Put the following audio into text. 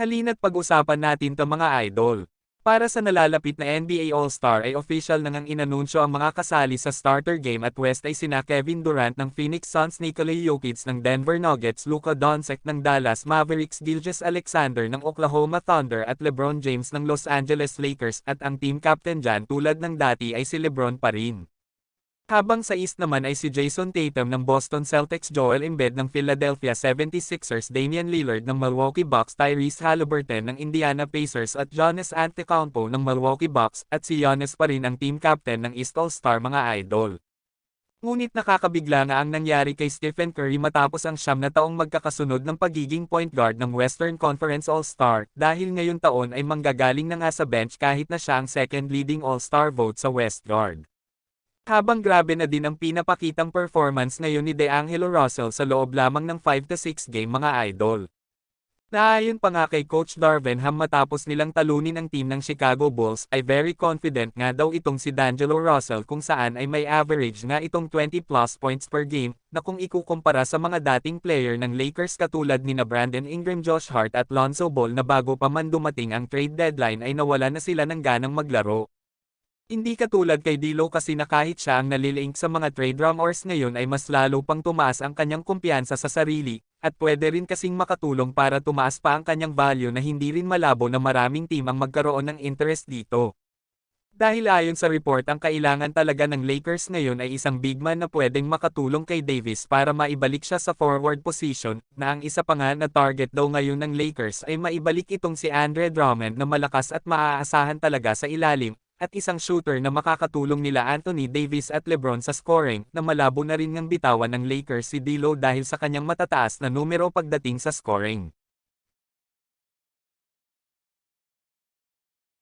Halina't pag-usapan natin 'to mga idol. Para sa nalalapit na NBA All-Star ay official na ngang inanunsyo ang mga kasali sa starter game at West ay sina Kevin Durant ng Phoenix Suns, Nikola Jokic ng Denver Nuggets, Luka Doncic ng Dallas Mavericks, Gilgeous-Alexander ng Oklahoma Thunder at LeBron James ng Los Angeles Lakers, at ang team captain dyan tulad ng dati ay si LeBron pa rin. Habang sa East naman ay si Jason Tatum ng Boston Celtics, Joel Embiid ng Philadelphia 76ers, Damian Lillard ng Milwaukee Bucks, Tyrese Haliburton ng Indiana Pacers at Giannis Antetokounmpo ng Milwaukee Bucks, at si Giannis pa rin ang team captain ng East All-Star mga idol. Ngunit nakakabigla nga ang nangyari kay Stephen Curry matapos ang 9 na taong magkakasunod ng pagiging point guard ng Western Conference All-Star, dahil ngayong taon ay manggagaling na nga sa bench kahit na siya ang second leading All-Star vote sa West Guard. Habang grabe na din ang pinapakitang performance ngayon ni DeAngelo Russell sa loob lamang ng 5-6 game mga idol. Naayon pa nga kay Coach Darvin Ham matapos nilang talunin ang team ng Chicago Bulls, ay very confident nga daw itong si D'Angelo Russell kung saan ay may average nga itong 20+ points per game, na kung ikukumpara sa mga dating player ng Lakers katulad ni Brandon Ingram, Josh Hart at Lonzo Ball na bago pa man dumating ang trade deadline ay nawala na sila ng ganang maglaro. Hindi katulad kay D'Lo kasi na kahit siya ang nalilink sa mga trade rumors ngayon ay mas lalo pang tumaas ang kanyang kumpiyansa sa sarili, at pwede rin kasing makatulong para tumaas pa ang kanyang value na hindi rin malabo na maraming team ang magkaroon ng interest dito. Dahil ayon sa report ang kailangan talaga ng Lakers ngayon ay isang big man na pwedeng makatulong kay Davis para maibalik siya sa forward position, na ang isa pa nga na target daw ngayon ng Lakers ay maibalik itong si Andre Drummond na malakas at maaasahan talaga sa ilalim, at isang shooter na makakatulong nila Anthony Davis at LeBron sa scoring, na malabo na rin ngang bitawan ng Lakers si D'Lo dahil sa kanyang matataas na numero pagdating sa scoring.